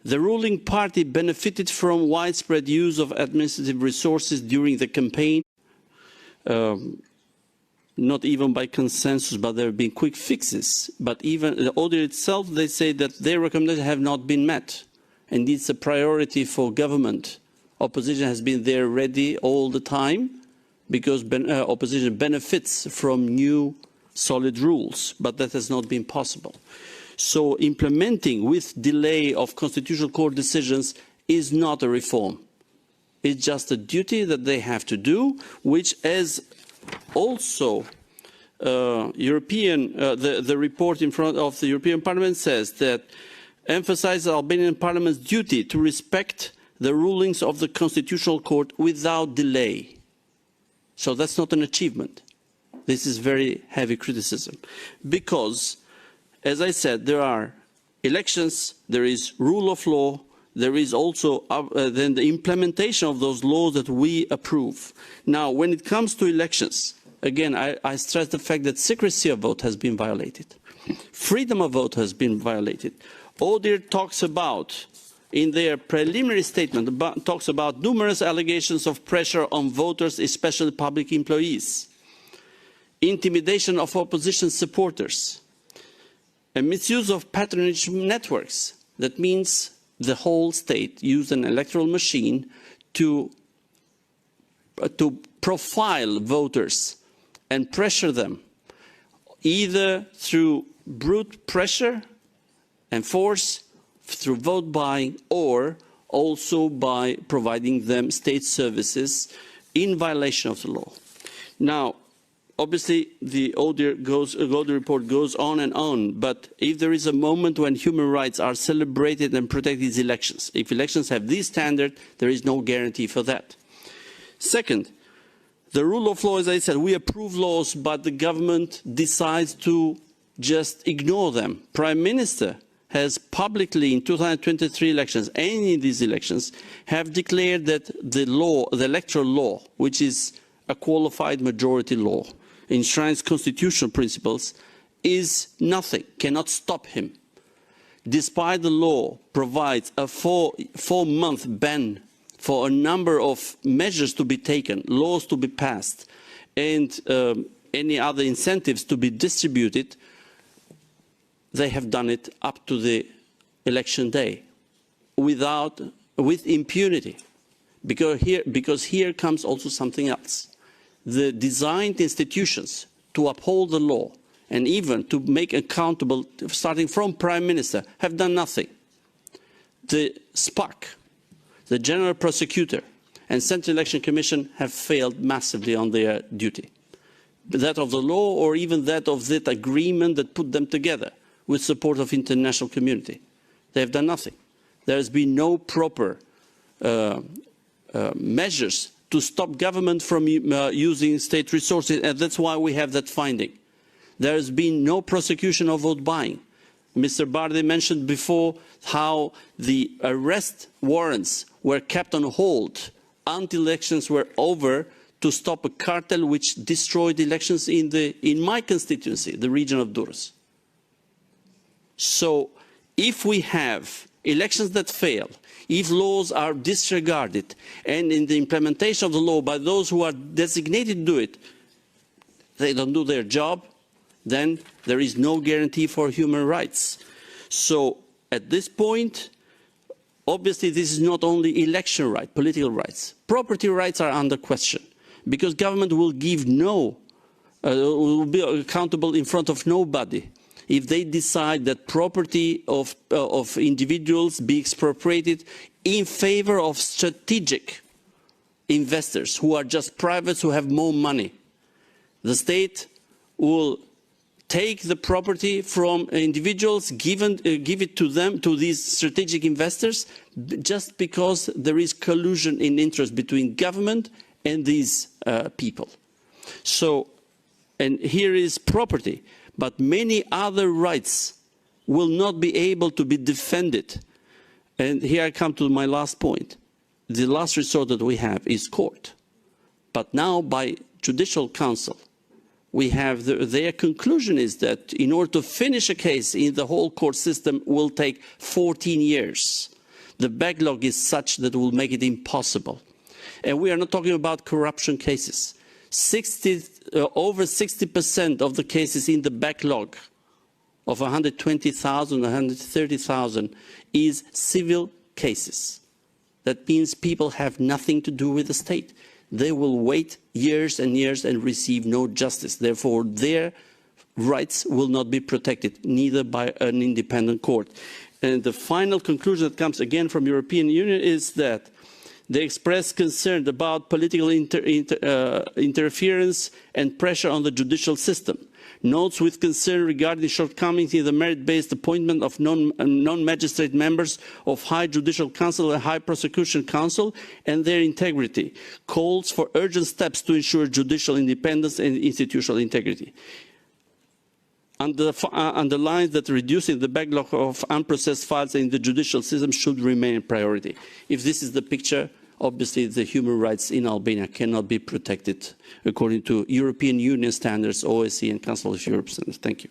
The ruling party benefited from widespread use of administrative resources during the campaign, not even by consensus, but there have been quick fixes. But even the ODIHR itself, they say that their recommendations have not been met. And it's a priority for government. Opposition has been there ready all the time because opposition benefits from new solid rules, but that has not been possible. So implementing with delay of Constitutional Court decisions is not a reform. It's just a duty that they have to do, which as also the report in front of the European Parliament says that emphasizes the Albanian Parliament's duty to respect the rulings of the Constitutional Court without delay. So that's not an achievement. This is very heavy criticism. Because, as I said, there are elections, there is rule of law, there is also then the implementation of those laws that we approve. Now, when it comes to elections, again, I stress the fact that secrecy of vote has been violated. Freedom of vote has been violated. ODIHR talks about, in their preliminary statement, talks about numerous allegations of pressure on voters, especially public employees, intimidation of opposition supporters, and misuse of patronage networks. That means the whole state used an electoral machine to profile voters and pressure them, either through brute pressure and force, through vote buying, or also by providing them state services in violation of the law. Now, obviously, the ODIHR report goes on, but if there is a moment when human rights are celebrated and protected, it's elections. If elections have this standard, there is no guarantee for that. Second, the rule of law, as I said, we approve laws, but the government decides to just ignore them. Prime Minister has publicly, in 2023 elections, and in these elections, have declared that the law, the electoral law, which is a qualified majority law, enshrines constitutional principles, is nothing, cannot stop him. Despite the law provides a four-month ban for a number of measures to be taken, laws to be passed, and any other incentives to be distributed, they have done it up to the election day with impunity. Because here comes also something else. The designed institutions to uphold the law and even to make accountable, starting from Prime Minister, have done nothing. The SPAC, the General Prosecutor, and Central Election Commission have failed massively on their duty. That of the law, or even that of that agreement that put them together with support of international community. They have done nothing. There has been no proper measures to stop government from using state resources, and that's why we have that finding. There has been no prosecution of vote buying. Mr. Bardi mentioned before how the arrest warrants were kept on hold until elections were over to stop a cartel which destroyed elections in my constituency, the region of Durrës. So if we have elections that fail, if laws are disregarded, and in the implementation of the law by those who are designated to do it, they don't do their job, then there is no guarantee for human rights. So at this point, obviously this is not only election rights, political rights. Property rights are under question, because government will give will be accountable in front of nobody if they decide that property of individuals be expropriated in favor of strategic investors who are just privates who have more money. The state will take the property from individuals, give it to them, to these strategic investors, just because there is collusion in interest between government and these people. So, and here is property. But many other rights will not be able to be defended. And here I come to my last point. The last resort that we have is court. But now by Judicial Council, we have their conclusion is that in order to finish a case in the whole court system will take 14 years. The backlog is such that will make it impossible. And we are not talking about corruption cases. Over 60% of the cases in the backlog of 120,000, 130,000 is civil cases. That means people have nothing to do with the state. They will wait years and years and receive no justice. Therefore, their rights will not be protected, neither by an independent court. And the final conclusion that comes again from European Union is that they express concern about political interference and pressure on the judicial system. Notes with concern regarding shortcomings in the merit-based appointment of non-magistrate members of High Judicial Council and High Prosecution Council and their integrity. Calls for urgent steps to ensure judicial independence and institutional integrity. Underlines that reducing the backlog of unprocessed files in the judicial system should remain a priority. If this is the picture, obviously the human rights in Albania cannot be protected according to European Union standards, OSCE and Council of Europe standards. Thank you.